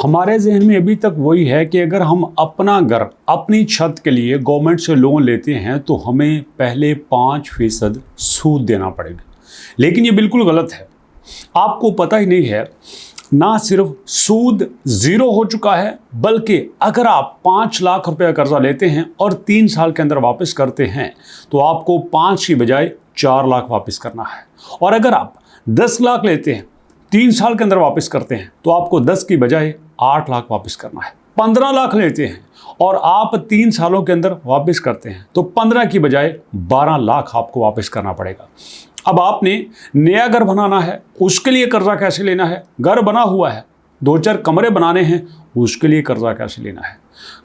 हमारे जहन में अभी तक वही है कि अगर हम अपना घर, अपनी छत के लिए गवर्नमेंट से लोन लेते हैं तो हमें पहले 5% सूद देना पड़ेगा। लेकिन ये बिल्कुल गलत है। आपको पता ही नहीं है, ना सिर्फ सूद 0 हो चुका है, बल्कि अगर आप 5 लाख रुपए कर्जा लेते हैं और 3 साल के अंदर वापस करते हैं तो आपको 5 की बजाय 4 लाख वापस करना है। और अगर आप 10 लाख लेते हैं, 3 साल के अंदर वापस करते हैं तो आपको 10 की बजाय 8 लाख वापस करना है। 15 लाख लेते हैं और आप 3 सालों के अंदर वापस करते हैं तो 15 की बजाय 12 लाख आपको वापस करना पड़ेगा। अब आपने नया घर बनाना है, उसके लिए कर्जा कैसे लेना है? घर बना हुआ है, 2-4 कमरे बनाने हैं, उसके लिए कर्जा कैसे लेना है?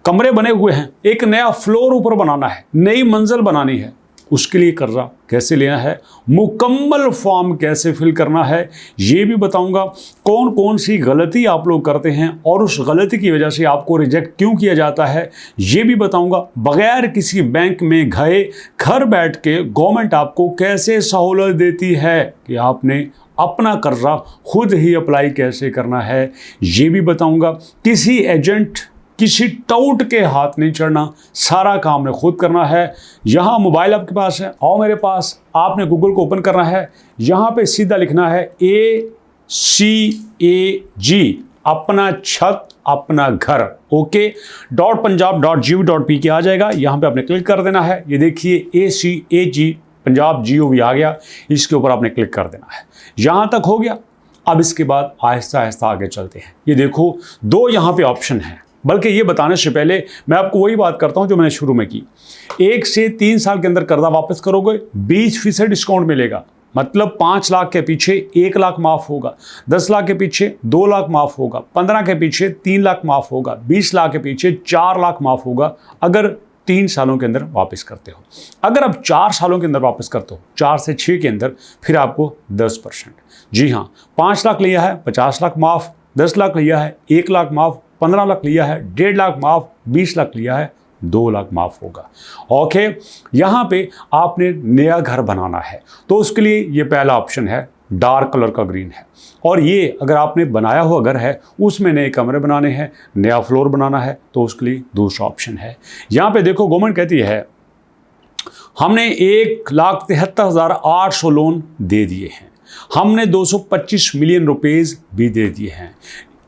कमरे बने हुए हैं, एक नया फ्लोर ऊपर बनाना है, नई मंजिल बनानी है, उसके लिए कर्जा कैसे लेना है? मुकम्मल फॉर्म कैसे फिल करना है, ये भी बताऊंगा। कौन कौन सी गलती आप लोग करते हैं और उस गलती की वजह से आपको रिजेक्ट क्यों किया जाता है, ये भी बताऊंगा। बगैर किसी बैंक में गए घर बैठ के गवर्नमेंट आपको कैसे सहूलत देती है कि आपने अपना कर्जा खुद ही अप्लाई कैसे करना है, ये भी बताऊंगा। किसी एजेंट, किसी टाउट के हाथ नहीं चढ़ना, सारा काम ने खुद करना है। यहाँ मोबाइल आपके पास है, आओ मेरे पास, आपने गूगल को ओपन करना है, यहाँ पे सीधा लिखना है ACAG, अपना छत अपना घर, ओके। .punjab.gov.pk आ जाएगा, यहाँ पे आपने क्लिक कर देना है। ये देखिए ACAG पंजाब GOV आ गया, इसके ऊपर आपने क्लिक कर देना है। यहाँ तक हो गया। अब इसके बाद आहिस्ता आहिस्ता आगे चलते हैं। ये देखो 2 यहाँ पे ऑप्शन है, बल्कि ये बताने से पहले मैं आपको वही बात करता हूं जो मैंने शुरू में की। 1 से 3 साल के अंदर कर्जा वापस करोगे 20% डिस्काउंट मिलेगा। मतलब 5 लाख के पीछे 1 लाख माफ होगा, 10 लाख के पीछे 2 लाख माफ होगा, 15 के पीछे 3 लाख माफ होगा, 20 लाख के पीछे 4 लाख माफ होगा अगर 3 सालों के अंदर वापस करते हो। अगर आप 4 सालों के अंदर वापस करते हो, 4 से 6 के अंदर, फिर आपको 10%। जी हाँ, 5 लाख लिया है 50 लाख माफ, 10 लाख लिया है 1 लाख माफ, 15 लाख लिया है 1.5 लाख माफ, 20 लाख लिया है 2 लाख माफ होगा। ओके, यहाँ पे आपने नया घर बनाना है तो उसके लिए ये पहला ऑप्शन है, डार्क कलर का ग्रीन है। और ये अगर आपने बनाया हुआ घर है, उसमें नए कमरे बनाने हैं, नया फ्लोर बनाना है तो उसके लिए दूसरा ऑप्शन है। यहाँ पे देखो गवर्नमेंट कहती है हमने 1,73,800 लोन दे दिए हैं, हमने 225 मिलियन रुपीज़ भी दे दिए हैं,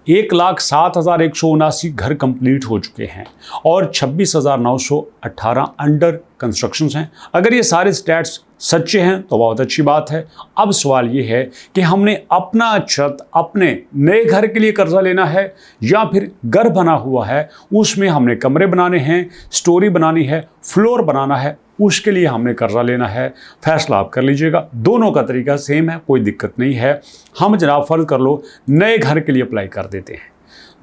1,07,179 घर कंप्लीट हो चुके हैं और 26,918 अंडर कंस्ट्रक्शन हैं। अगर ये सारे स्टैट्स सच्चे हैं तो बहुत अच्छी बात है। अब सवाल ये है कि हमने अपना छत, अपने नए घर के लिए कर्जा लेना है या फिर घर बना हुआ है उसमें हमने कमरे बनाने हैं, स्टोरी बनानी है, फ्लोर बनाना है, उसके लिए हमने कर्जा लेना है। फैसला आप कर लीजिएगा। दोनों का तरीका सेम है, कोई दिक्कत नहीं है। हम जनाब फर्ज कर लो नए घर के लिए अप्लाई कर देते हैं,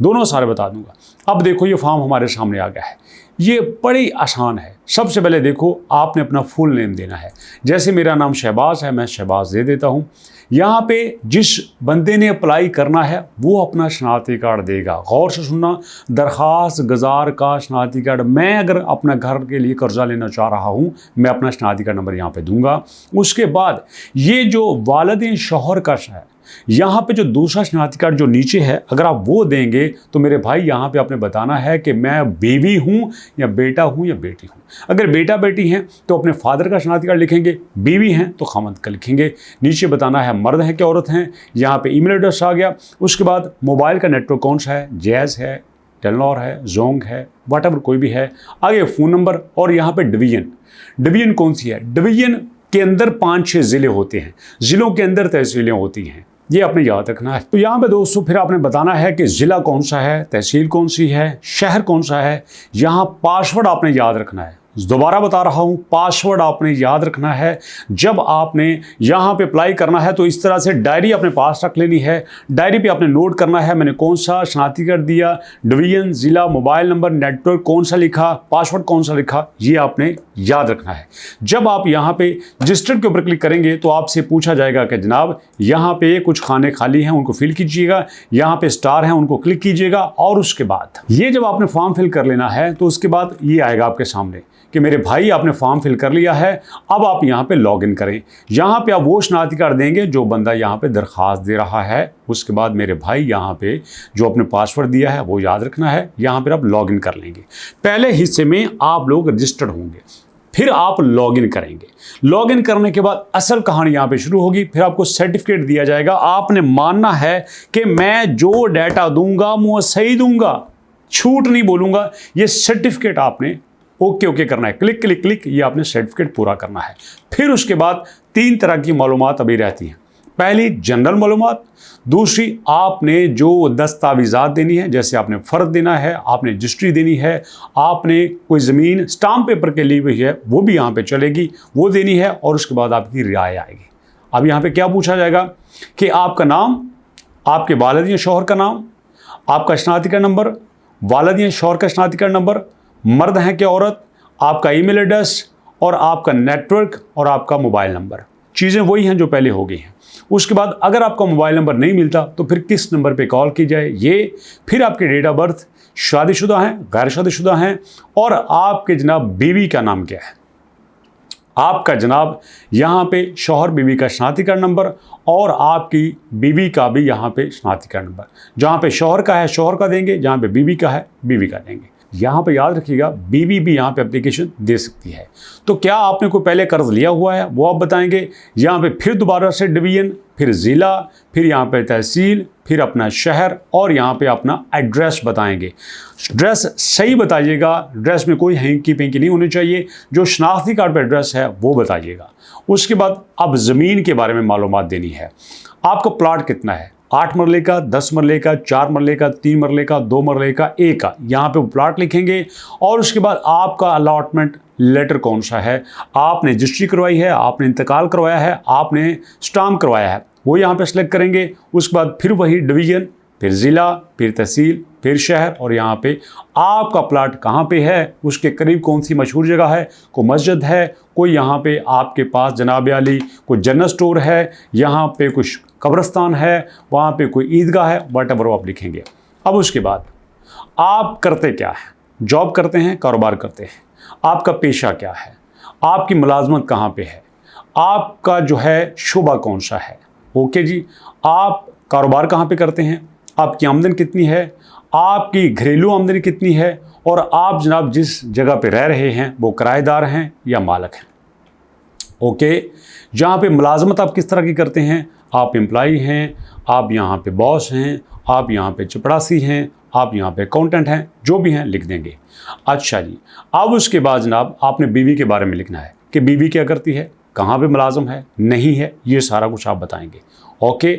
दोनों सारे बता दूंगा। अब देखो ये फॉर्म हमारे सामने आ गया है, ये बड़ी आसान है। सबसे पहले देखो आपने अपना फुल नेम देना है। जैसे मेरा नाम शहबाज है, मैं शहबाज दे देता हूँ। यहाँ पे जिस बंदे ने अप्लाई करना है वो अपना शनाख्ती कार्ड देगा। गौर से सुनना, दरख्वास्त गुजार का शनाख्ती कार्ड। मैं अगर अपना घर के लिए कर्जा लेना चाह रहा हूँ, मैं अपना शनाख्ती कार्ड नंबर यहाँ पे दूंगा। उसके बाद ये जो वालिद शौहर का है, यहाँ पे जो दूसरा शनाख्ती कार्ड जो नीचे है, अगर आप वो देंगे तो मेरे भाई यहाँ पे आपने बताना है कि मैं बीवी हूँ या बेटा हूँ या बेटी हूँ। अगर बेटा बेटी हैं तो अपने फादर का शनाख्ती कार्ड लिखेंगे, बीवी हैं तो खामद का लिखेंगे। नीचे बताना है मर्द है कि औरत हैं। यहाँ पे ईमेल एड्रेस आ गया। उसके बाद मोबाइल का नेटवर्क कौन सा है, जैज़ है, टेलनॉर है, जोंग है, वॉटएवर कोई भी है। आगे फ़ोन नंबर और यहाँ पे डिवीजन कौन सी है। डिवीजन के अंदर 5-6 ज़िले होते हैं, ज़िलों के अंदर तहसीलें होती हैं, ये आपने याद रखना है। तो यहाँ पे दोस्तों फिर आपने बताना है कि ज़िला कौन सा है, तहसील कौन सी है, शहर कौन सा है। यहाँ पासवर्ड आपने याद रखना है। दोबारा बता रहा हूँ, पासवर्ड आपने याद रखना है। जब आपने यहाँ पे अप्लाई करना है तो इस तरह से डायरी अपने पास रख लेनी है। डायरी पे आपने नोट करना है मैंने कौन सा शनाख्ती कार्ड दिया, डिवीजन, ज़िला, मोबाइल नंबर, नेटवर्क कौन सा लिखा, पासवर्ड कौन सा लिखा, ये आपने याद रखना है। जब आप यहाँ पे रजिस्टर के ऊपर क्लिक करेंगे तो आपसे पूछा जाएगा कि जनाब यहाँ पे कुछ खाने खाली हैं, उनको फिल कीजिएगा, यहाँ पे स्टार हैं, उनको क्लिक कीजिएगा। और उसके बाद ये जब आपने फॉर्म फिल कर लेना है तो उसके बाद ये आएगा आपके सामने, कि मेरे भाई आपने फॉर्म फिल कर लिया है, अब आप यहाँ पे लॉगिन करें। यहाँ पे आप वो शनाख्ती कार्ड देंगे जो बंदा यहाँ पे दरख्वास्त दे रहा है। उसके बाद मेरे भाई यहाँ पे जो अपने पासवर्ड दिया है वो याद रखना है, यहाँ पर आप लॉगिन कर लेंगे। पहले हिस्से में आप लोग रजिस्टर्ड होंगे, फिर आप लॉगिन करेंगे। लॉगिन करने के बाद असल कहानी यहाँ पे शुरू होगी। फिर आपको सर्टिफिकेट दिया जाएगा। आपने मानना है कि मैं जो डाटा दूंगा वो सही दूंगा, झूठ नहीं बोलूंगा। ये सर्टिफिकेट आपने ओके करना है, क्लिक क्लिक क्लिक, ये आपने सर्टिफिकेट पूरा करना है। फिर उसके बाद 3 तरह की मालूमात अभी रहती हैं। पहली जनरल मालूमात, दूसरी आपने जो दस्तावेज़ात देनी है, जैसे आपने फ़र्द देना है, आपने रजिस्ट्री देनी है, आपने कोई ज़मीन स्टाम्प पेपर के लिए हुई है वो भी यहाँ पे चलेगी, वो देनी है। और उसके बाद आपकी राय आएगी। अब यहाँ पे क्या पूछा जाएगा कि आपका नाम, आपके वालिद या शौहर का नाम, आपका शनाख्ती कार्ड नंबर, वालिद या शौहर का शनाख्ती कार्ड नंबर, मर्द हैं क्या औरत, आपका ईमेल एड्रेस और आपका नेटवर्क और आपका मोबाइल नंबर। चीज़ें वही हैं जो पहले हो गई हैं। उसके बाद अगर आपका मोबाइल नंबर नहीं मिलता तो फिर किस नंबर पे कॉल की जाए ये, फिर आपके डेट ऑफ बर्थ, शादीशुदा हैं, गैर शादीशुदा हैं, और आपके जनाब बीवी का नाम क्या है, आपका जनाब यहाँ पे शौहर बीवी का शनाख्ती कार्ड नंबर और आपकी बीवी का भी यहाँ पे शनाख्ती कार्ड नंबर। जहाँ पे शौहर का है शौहर का देंगे, जहाँ पे बीवी का है बीवी का देंगे। यहाँ पे याद रखिएगा बीवी भी यहाँ पे एप्लीकेशन दे सकती है। तो क्या आपने कोई पहले कर्ज लिया हुआ है वो आप बताएंगे। यहाँ पे फिर दोबारा से डिवीजन, फिर ज़िला, फिर यहाँ पे तहसील, फिर अपना शहर और यहाँ पे अपना एड्रेस बताएंगे। एड्रेस सही बताइएगा, एड्रेस में कोई हैंकी पेंकी नहीं होनी चाहिए। जो शनाख्ती कार्ड पर एड्रेस है वो बताइएगा। उसके बाद अब ज़मीन के बारे में मालूमात देनी है। आपका प्लाट कितना है, 8 मरले का, 10 मरले का, 4 मरले का, 3 मरले का, 2 मरले का, 1 का, यहाँ पे प्लाट लिखेंगे। और उसके बाद आपका अलॉटमेंट लेटर कौन सा है, आपने रजिस्ट्री करवाई है, आपने इंतकाल करवाया है, आपने स्टाम्प करवाया है, वो यहाँ पे सेलेक्ट करेंगे। उसके बाद फिर वही डिवीज़न, फिर ज़िला, फिर तहसील, फिर शहर, और यहाँ पे आपका प्लाट कहाँ पे है, उसके करीब कौन सी मशहूर जगह है, कोई मस्जिद है, कोई यहाँ पे आपके पास जनाब आली कोई जनरल स्टोर है, यहाँ पे कुछ कब्रिस्तान है, वहाँ पे कोई ईदगाह है, वट एवर आप लिखेंगे। अब उसके बाद आप करते क्या हैं, जॉब करते हैं, कारोबार करते हैं, आपका पेशा क्या है, आपकी मुलाजमत कहाँ पे है, आपका जो है शुबा कौन सा है, ओके जी, आप कारोबार कहाँ पे करते हैं, आपकी आमदन कितनी है, आपकी घरेलू आमदनी कितनी है, और आप जनाब जिस जगह पे रह रहे हैं वो किराएदार हैं या मालिक हैं। ओके, जहाँ पे मुलाजमत आप किस तरह की करते हैं, आप एम्प्लॉई हैं, आप यहाँ पे बॉस हैं, आप यहाँ पे चपरासी हैं, आप यहाँ पे अकाउंटेंट हैं, जो भी हैं लिख देंगे। अच्छा जी, अब उसके बाद जनाब आपने बीवी के बारे में लिखना है कि बीवी क्या करती है, कहाँ पे मुलाजम है, नहीं है, ये सारा कुछ आप बताएंगे। ओके,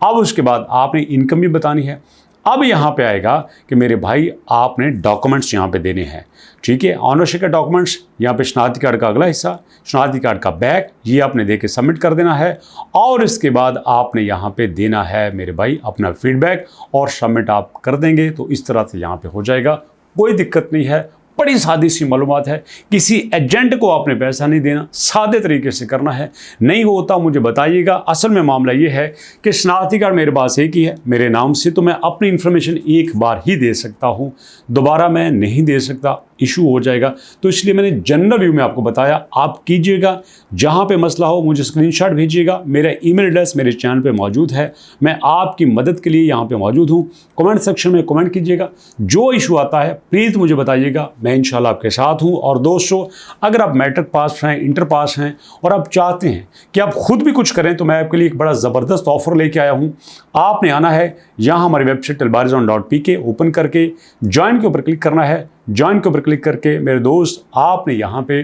अब उसके बाद आपने इनकम भी बतानी है। अब यहाँ पे आएगा कि मेरे भाई आपने डॉक्यूमेंट्स यहाँ पे देने हैं, ठीक है। ऑनरशिप का डॉक्यूमेंट्स, यहाँ पे शनाख्ती कार्ड का अगला हिस्सा, शनाख्ती कार्ड का बैक, ये आपने दे के सबमिट कर देना है। और इसके बाद आपने यहाँ पे देना है मेरे भाई अपना फीडबैक, और सबमिट आप कर देंगे तो इस तरह से यहाँ पे हो जाएगा, कोई दिक्कत नहीं है। बड़ी सादी सी मालूमात है, किसी एजेंट को आपने पैसा नहीं देना, सादे तरीके से करना है। नहीं होता मुझे बताइएगा। असल में मामला ये है कि शनाख्ती कार्ड मेरे पास एक ही है मेरे नाम से, तो मैं अपनी इन्फॉर्मेशन एक बार ही दे सकता हूँ, दोबारा मैं नहीं दे सकता, इशू हो जाएगा। तो इसलिए मैंने जनरल व्यू में आपको बताया, आप कीजिएगा। जहाँ पे मसला हो मुझे स्क्रीनशॉट भेजिएगा, मेरा ईमेल एड्रेस मेरे चैनल पे मौजूद है, मैं आपकी मदद के लिए यहाँ पे मौजूद हूँ। कमेंट सेक्शन में कमेंट कीजिएगा, जो इशू आता है प्लीज़ मुझे बताइएगा, मैं इंशाल्लाह आपके साथ हूँ। और दोस्तों, अगर आप मैट्रिक पास हैं, इंटर पास हैं और आप चाहते हैं कि आप खुद भी कुछ करें, तो मैं आपके लिए एक बड़ा ज़बरदस्त ऑफर लेके आया हूँ। आपने आना है यहाँ हमारी वेबसाइट albarizon.pk ओपन करके ज्वाइन के ऊपर क्लिक करना है। ज्वाइन के ऊपर क्लिक करके मेरे दोस्त आपने यहाँ पे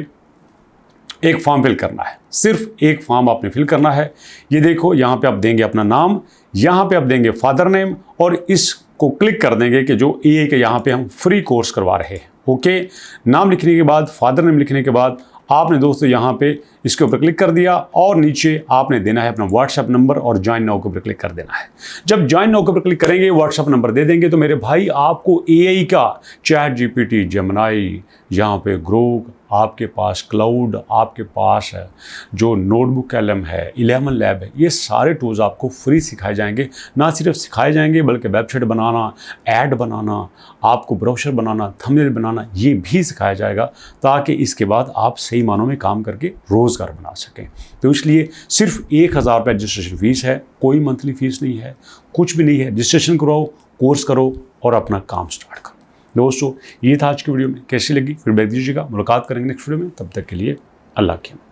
एक फॉर्म फिल करना है, सिर्फ एक फॉर्म आपने फिल करना है। ये देखो, यहाँ पे आप देंगे अपना नाम, यहाँ पे आप देंगे फादर नेम, और इसको क्लिक कर देंगे कि जो AA के यहाँ पे हम फ्री कोर्स करवा रहे हैं। ओके, नाम लिखने के बाद, फादर नेम लिखने के बाद आपने दोस्तों यहाँ पे इसके ऊपर क्लिक कर दिया और नीचे आपने देना है अपना व्हाट्सएप नंबर और ज्वाइन नाउ के ऊपर क्लिक कर देना है। जब ज्वाइन नाउ के ऊपर क्लिक करेंगे, व्हाट्सएप नंबर दे देंगे, तो मेरे भाई आपको एआई का चैट जीपीटी, जेमिनी, यहाँ पे ग्रोक, आपके पास क्लाउड, आपके पास है जो नोटबुक LM है, 11 लैब है, ये सारे टूल्स आपको फ्री सिखाए जाएंगे। ना सिर्फ सिखाए जाएंगे बल्कि वेबसाइट बनाना, ऐड बनाना, आपको ब्रोशर बनाना, थंबनेल बनाना, ये भी सिखाया जाएगा ताकि इसके बाद आप सही मानों में काम करके रोज़गार बना सकें। तो इसलिए सिर्फ 1000 रुपये रजिस्ट्रेशन फ़ीस है, कोई मंथली फ़ीस नहीं है, कुछ भी नहीं है। रजिस्ट्रेशन कराओ, कोर्स करो और अपना काम स्टार्ट करो। दोस्तों, ये था आज की वीडियो में। कैसी लगी फीडबैक दीजिएगा। मुलाकात करेंगे नेक्स्ट वीडियो में, तब तक के लिए अल्लाह के।